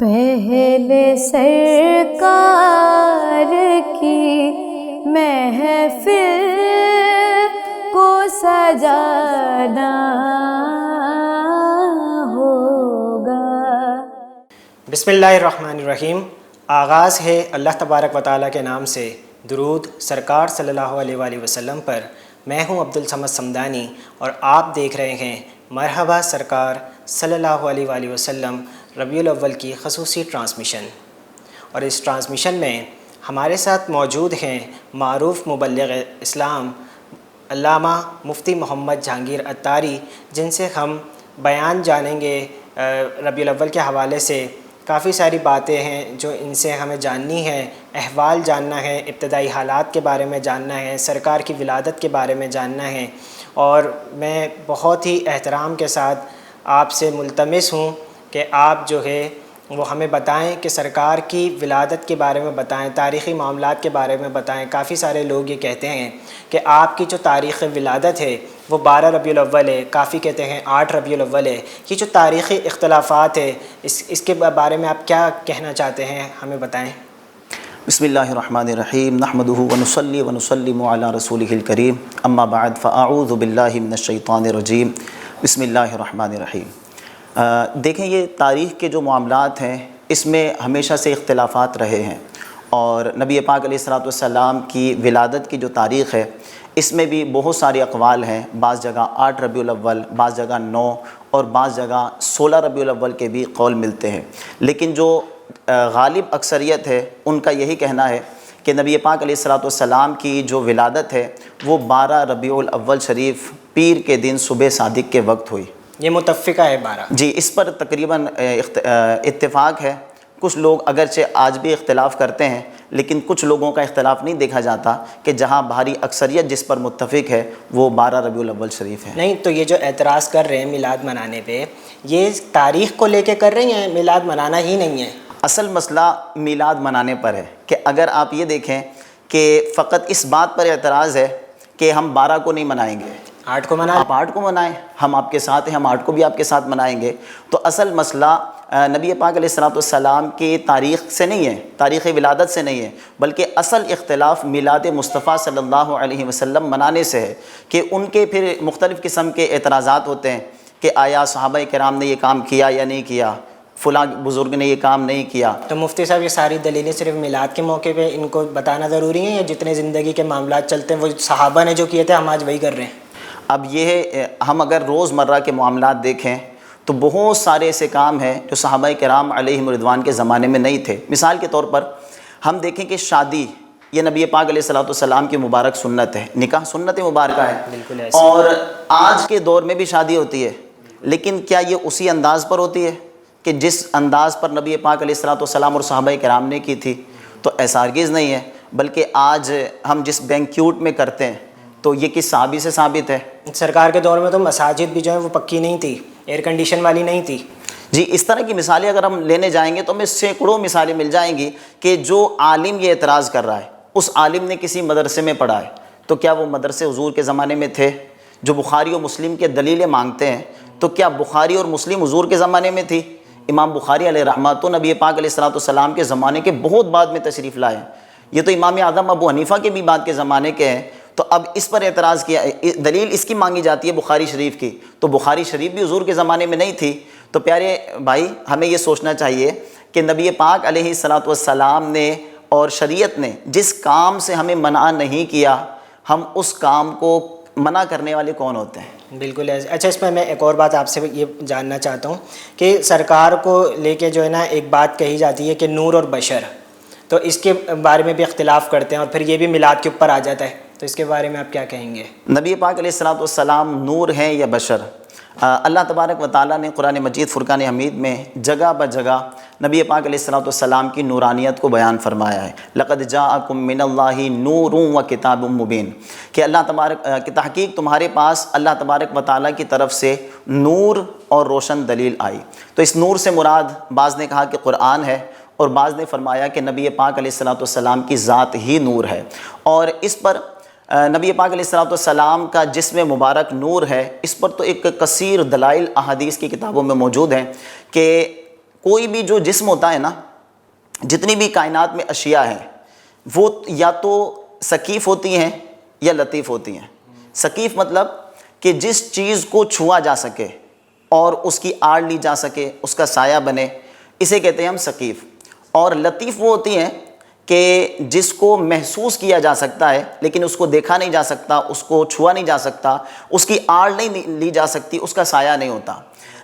بہل سرکار کی محفل کو سجانا ہوگا۔ بسم اللہ الرحمن الرحیم۔ آغاز ہے اللہ تبارک و تعالیٰ کے نام سے۔ درود سرکار صلی اللہ علیہ وآلہ وسلم پر۔ میں ہوں عبدالصمد صمدانی اور آپ دیکھ رہے ہیں مرحبا سرکار صلی اللہ علیہ وآلہ وسلم ربیع الاول کی خصوصی ٹرانسمیشن۔ اور اس ٹرانسمیشن میں ہمارے ساتھ موجود ہیں معروف مبلغ اسلام علامہ مفتی محمد جہانگیر عطاری، جن سے ہم بیان جانیں گے ربیع الاول کے حوالے سے۔ کافی ساری باتیں ہیں جو ان سے ہمیں جاننی ہے، احوال جاننا ہے، ابتدائی حالات کے بارے میں جاننا ہے، سرکار کی ولادت کے بارے میں جاننا ہے۔ اور میں بہت ہی احترام کے ساتھ آپ سے ملتمس ہوں کہ آپ جو ہے وہ ہمیں بتائیں کہ سرکار کی ولادت کے بارے میں بتائیں، تاریخی معاملات کے بارے میں بتائیں۔ کافی سارے لوگ یہ کہتے ہیں کہ آپ کی جو تاریخ ولادت ہے وہ 12 ربیع الاول ہے، کافی کہتے ہیں 8 ربیع الاول ہے۔ یہ جو تاریخی اختلافات ہے اس کے بارے میں آپ کیا کہنا چاہتے ہیں، ہمیں بتائیں۔ بسم اللہ الرحمن الرحیم، نحمدہ ونصلی ونسلم علی رسولہ الکریم، اما بعد فاعوذ باللہ من الشیطان الرجیم، بسم اللہ الرحمن الرحیم۔ دیکھیں، یہ تاریخ کے جو معاملات ہیں اس میں ہمیشہ سے اختلافات رہے ہیں، اور نبی پاک علیہ الصلوۃ والسلام کی ولادت کی جو تاریخ ہے اس میں بھی بہت سارے اقوال ہیں۔ بعض جگہ 8 ربیع الاول، بعض جگہ 9 اور بعض جگہ 16 ربیع الاول کے بھی قول ملتے ہیں، لیکن جو غالب اکثریت ہے ان کا یہی کہنا ہے کہ نبی پاک علیہ الصلوۃ والسلام کی جو ولادت ہے وہ 12 ربیع الاول شریف پیر کے دن صبح صادق کے وقت ہوئی۔ یہ متفقہ ہے 12۔ جی، اس پر تقریباً اتفاق ہے۔ کچھ لوگ اگرچہ آج بھی اختلاف کرتے ہیں، لیکن کچھ لوگوں کا اختلاف نہیں دیکھا جاتا کہ جہاں بھاری اکثریت جس پر متفق ہے وہ 12 ربیع الاول شریف ہے۔ نہیں تو یہ جو اعتراض کر رہے ہیں میلاد منانے پہ، یہ تاریخ کو لے کے کر رہے ہیں، میلاد منانا ہی نہیں ہے۔ اصل مسئلہ میلاد منانے پر ہے کہ اگر آپ یہ دیکھیں کہ فقط اس بات پر اعتراض ہے کہ ہم 12 کو نہیں منائیں گے، 8 کو منائیں، آپ 8 کو منائیں، ہم آپ کے ساتھ ہیں، ہم 8 کو بھی آپ کے ساتھ منائیں گے۔ تو اصل مسئلہ نبی پاک علیہ الصلوۃ والسلام کی تاریخ سے نہیں ہے، تاریخ ولادت سے نہیں ہے، بلکہ اصل اختلاف میلاد مصطفیٰ صلی اللہ علیہ وسلم منانے سے ہے کہ ان کے پھر مختلف قسم کے اعتراضات ہوتے ہیں کہ آیا صحابہ کرام نے یہ کام کیا یا نہیں کیا، فلاں بزرگ نے یہ کام نہیں کیا۔ تو مفتی صاحب یہ ساری دلیلیں صرف میلاد کے موقع پہ ان کو بتانا ضروری ہیں، یا جتنے زندگی کے معاملات چلتے ہیں وہ صحابہ نے جو کیے تھے ہم آج وہی کر رہے ہیں؟ اب یہ ہم اگر روزمرہ کے معاملات دیکھیں تو بہت سارے ایسے کام ہیں جو صحابہ کرام علیہم رضوان کے زمانے میں نہیں تھے۔ مثال کے طور پر ہم دیکھیں کہ شادی یہ نبی پاک علیہ الصلوۃ والسلام کی مبارک سنت ہے، نکاح سنت مبارکہ ہے، بالکل ایسے۔ اور آج کے دور میں بھی شادی ہوتی ہے، لیکن کیا یہ اسی انداز پر ہوتی ہے کہ جس انداز پر نبی پاک علیہ الصلوۃ والسلام اور صحابہ کرام نے کی تھی؟ تو ایسا ہرگز نہیں ہے، بلکہ آج ہم جس بینکیوٹ میں کرتے ہیں تو یہ کس صحابی سے ثابت ہے؟ سرکار کے دور میں تو مساجد بھی جو ہیں وہ پکی نہیں تھی، ایئر کنڈیشن والی نہیں تھی۔ جی، اس طرح کی مثالیں اگر ہم لینے جائیں گے تو ہمیں سینکڑوں مثالیں مل جائیں گی کہ جو عالم یہ اعتراض کر رہا ہے اس عالم نے کسی مدرسے میں پڑھا ہے، تو کیا وہ مدرسے حضور کے زمانے میں تھے؟ جو بخاری اور مسلم کے دلیلیں مانگتے ہیں تو کیا بخاری اور مسلم حضور کے زمانے میں تھی؟ امام بخاری علیہ رحمۃ تو نبی پاک علیہ الصلوۃ والسلام کے زمانے کے بہت بعد میں تشریف لائے ہیں، یہ تو امام اعظم ابو حنیفہ کے بھی بعد کے زمانے کے ہیں۔ تو اب اس پر اعتراض کیا، دلیل اس کی مانگی جاتی ہے بخاری شریف کی، تو بخاری شریف بھی حضور کے زمانے میں نہیں تھی۔ تو پیارے بھائی، ہمیں یہ سوچنا چاہیے کہ نبی پاک علیہ الصلوۃ والسلام نے اور شریعت نے جس کام سے ہمیں منع نہیں کیا، ہم اس کام کو منع کرنے والے کون ہوتے ہیں؟ بالکل ایسے۔ اچھا، اس میں ایک اور بات آپ سے یہ جاننا چاہتا ہوں کہ سرکار کو لے کے جو ہے نا ایک بات کہی جاتی ہے کہ نور اور بشر، تو اس کے بارے میں بھی اختلاف کرتے ہیں، اور پھر یہ بھی میلاد کے اوپر آ جاتا ہے، تو اس کے بارے میں آپ کیا کہیں گے؟ نبی پاک علیہ الصلوۃ والسلام نور ہیں یا بشر؟ اللہ تبارک و تعالیٰ نے قرآن مجید فرقان حمید میں جگہ بہ جگہ نبی پاک علیہ الصلوۃ والسلام کی نورانیت کو بیان فرمایا ہے۔ لقد جاءکم من اللہ نور و کتاب مبین، کہ اللہ تبارک کی تحقیق تمہارے پاس اللہ تبارک و تعالیٰ کی طرف سے نور اور روشن دلیل آئی۔ تو اس نور سے مراد بعض نے کہا کہ قرآن ہے، اور بعض نے فرمایا کہ نبی پاک علیہ الصلوۃ والسلام کی ذات ہی نور ہے، اور اس پر نبی پاک علیہ الصلوۃ والسلام کا جسم مبارک نور ہے، اس پر تو ایک کثیر دلائل احادیث کی کتابوں میں موجود ہیں کہ کوئی بھی جو جسم ہوتا ہے نا، جتنی بھی کائنات میں اشیاء ہیں وہ یا تو ثقیف ہوتی ہیں یا لطیف ہوتی ہیں۔ ثقیف مطلب کہ جس چیز کو چھوا جا سکے اور اس کی آڑ لی جا سکے، اس کا سایہ بنے، اسے کہتے ہیں ہم ثقیف۔ اور لطیف وہ ہوتی ہیں کہ جس کو محسوس کیا جا سکتا ہے لیکن اس کو دیکھا نہیں جا سکتا، اس کو چھوا نہیں جا سکتا، اس کی آڑ نہیں لی جا سکتی، اس کا سایہ نہیں ہوتا۔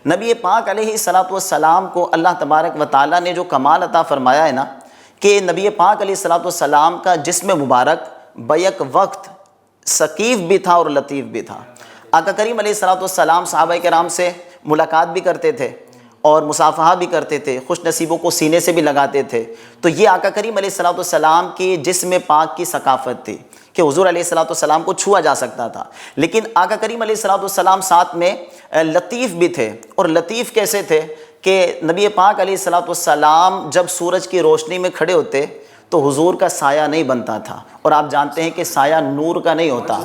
نبی پاک علیہ الصلوۃ والسلام کو اللہ تبارک و تعالیٰ نے جو کمال عطا فرمایا ہے نا، کہ نبی پاک علیہ الصلوۃ والسلام کا جسم مبارک بیک وقت ثقیف بھی تھا اور لطیف بھی تھا۔ آقا کریم علیہ الصلوۃ والسلام صحابہ کرام سے ملاقات بھی کرتے تھے اور مصافحہ بھی کرتے تھے، خوش نصیبوں کو سینے سے بھی لگاتے تھے۔ تو یہ آقا کریم علیہ الصلوۃ والسلام کی جسم پاک کی ثقافت تھی کہ حضور علیہ الصلوۃ والسلام کو چھوا جا سکتا تھا، لیکن آقا کریم علیہ الصلوۃ والسلام ساتھ میں لطیف بھی تھے۔ اور لطیف کیسے تھے کہ نبی پاک علیہ الصلوۃ والسلام جب سورج کی روشنی میں کھڑے ہوتے تو حضور کا سایہ نہیں بنتا تھا، اور آپ جانتے ہیں کہ سایہ نور کا نہیں ہوتا۔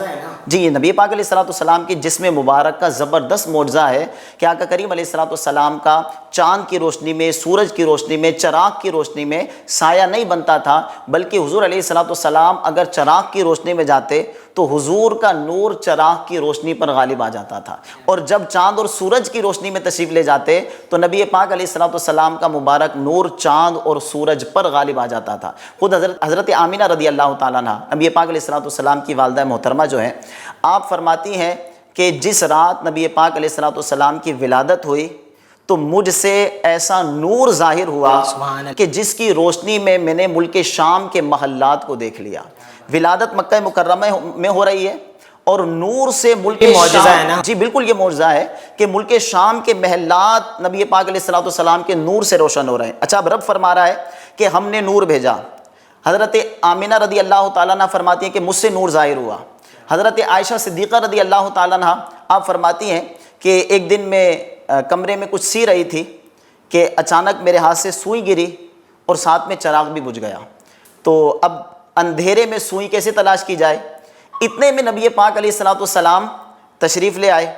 جی، یہ نبی پاک علیہ الصلوۃ والسلام کی جسم مبارک کا زبردست معجزہ ہے کہ آقا کریم علیہ الصلوۃ والسلام کا چاند کی روشنی میں، سورج کی روشنی میں، چراغ کی روشنی میں سایہ نہیں بنتا تھا، بلکہ حضور علیہ الصلوۃ والسلام اگر چراغ کی روشنی میں جاتے تو حضور کا نور چراغ کی روشنی پر غالب آ جاتا تھا، اور جب چاند اور سورج کی روشنی میں تشریف لے جاتے تو نبی پاک علیہ الصلوۃ والسلام کا مبارک نور چاند اور سورج پر غالب آ جاتا تھا۔ خود حضرت آمینہ رضی اللہ تعالیٰ عنہ، نبی پاک علیہ الصلوۃ والسلام کی والدہ محترمہ جو ہیں، آپ فرماتی ہیں کہ جس رات نبی پاک علیہ الصلوۃ والسلام کی ولادت ہوئی تو مجھ سے ایسا نور ظاہر ہوا کہ جس کی روشنی میں میں نے ملک شام کے محلات کو دیکھ لیا۔ ولادت مکہ مکرمہ میں ہو رہی ہے اور نور سے ملک شام، جی بالکل یہ معجزہ ہے کہ ملک شام کے محلات نبی پاک علیہ الصلوۃ والسلام کے نور سے روشن ہو رہے ہیں۔ اچھا، اب رب فرما رہا ہے کہ ہم نے نور بھیجا۔ حضرت آمینہ رضی اللہ تعالیٰ عنہ فرماتی ہیں کہ مجھ سے نور ظاہر ہوا۔ حضرت عائشہ صدیقہ رضی اللہ تعالیٰ عنہ آپ فرماتی ہیں کہ ایک دن میں کمرے میں کچھ سی رہی تھی کہ اچانک میرے ہاتھ سے سوئی گری اور ساتھ میں چراغ بھی بجھ گیا، تو اب اندھیرے میں سوئی کیسے تلاش کی جائے؟ اتنے میں نبی پاک علیہ الصلوۃ والسلام تشریف لے آئے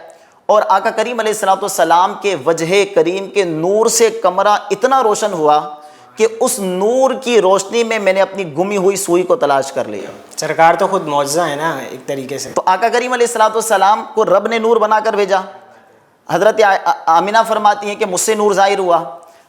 اور آقا کریم علیہ الصلوۃ والسلام کے وجہ کریم کے نور سے کمرہ اتنا روشن ہوا کہ اس نور کی روشنی میں میں نے اپنی گمی ہوئی سوئی کو تلاش کر لیا۔ سرکار تو خود معجزہ ہے نا ایک طریقے سے۔ تو آقا کریم علیہ الصلوۃ والسلام کو رب نے نور بنا کر بھیجا۔ حضرت آمینہ فرماتی ہیں کہ مجھ سے نور ظاہر ہوا۔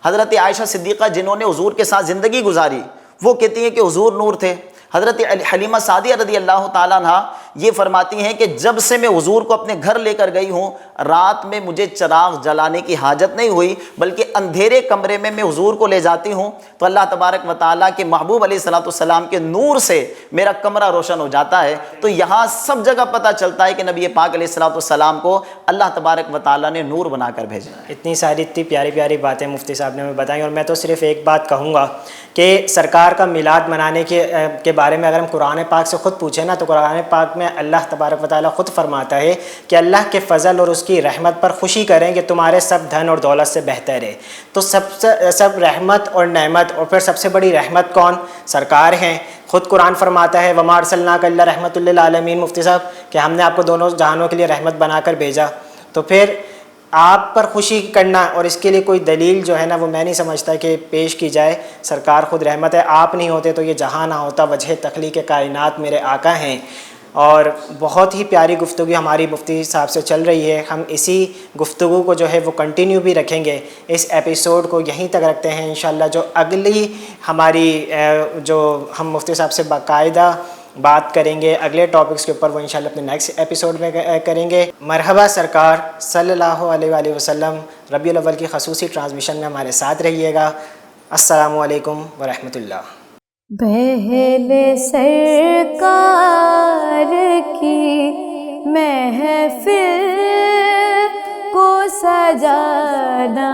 حضرت عائشہ صدیقہ جنہوں نے حضور کے ساتھ زندگی گزاری وہ کہتی ہیں کہ حضور نور تھے۔ حضرت حلیمہ سعدیہ رضی اللہ تعالیٰ عنہ یہ فرماتی ہیں کہ جب سے میں حضور کو اپنے گھر لے کر گئی ہوں، رات میں مجھے چراغ جلانے کی حاجت نہیں ہوئی، بلکہ اندھیرے کمرے میں حضور کو لے جاتی ہوں تو اللہ تبارک و تعالیٰ کے محبوب علیہ الصلوۃ والسلام کے نور سے میرا کمرہ روشن ہو جاتا ہے۔ تو یہاں سب جگہ پتہ چلتا ہے کہ نبی پاک علیہ الصلوۃ والسلام کو اللہ تبارک و تعالیٰ نے نور بنا کر بھیجا۔ اتنی پیاری پیاری باتیں مفتی صاحب نے ہمیں بتائیں، اور میں تو صرف ایک بات کہوں گا کہ سرکار کا میلاد منانے کے بارے میں اگر ہم قرآن پاک سے خود پوچھیں نا تو قرآن پاک میں اللہ تبارک و تعالیٰ خود فرماتا ہے کہ اللہ کے فضل اور اس کی رحمت پر خوشی کریں کہ تمہارے سب دھن اور دولت سے بہتر ہے۔ تو سب رحمت اور نعمت، اور پھر سب سے بڑی رحمت کون؟ سرکار ہیں۔ خود قرآن فرماتا ہے وَمَا أَرْسَلْنَاكَ إِلَّا رَحْمَةً لِّلْعَالَمِينَ، مفتی صاحب کہ ہم نے آپ کو دونوں جہانوں کے لیے رحمت بنا کر بھیجا۔ تو پھر آپ پر خوشی کرنا اور اس کے لیے کوئی دلیل جو ہے نا وہ میں نہیں سمجھتا کہ پیش کی جائے۔ سرکار خود رحمت ہے، آپ نہیں ہوتے تو یہ جہاں نہ ہوتا۔ وجہ تخلیق کائنات میرے آقا ہیں۔ اور بہت ہی پیاری گفتگو ہماری مفتی صاحب سے چل رہی ہے، ہم اسی گفتگو کو جو ہے وہ کنٹینیو بھی رکھیں گے۔ اس ایپیسوڈ کو یہیں تک رکھتے ہیں انشاءاللہ۔ جو اگلی ہماری جو ہم مفتی صاحب سے باقاعدہ بات کریں گے اگلے ٹاپکس کے اوپر، وہ انشاءاللہ اپنے نیکسٹ ایپیسوڈ میں کریں گے۔ مرحبا سرکار صلی اللہ علیہ وآلہ وسلم ربیع الاول کی خصوصی ٹرانسمیشن میں ہمارے ساتھ رہیے گا۔ السلام علیکم ورحمۃ اللہ۔ پہل سرکار کی محفل کو سجانا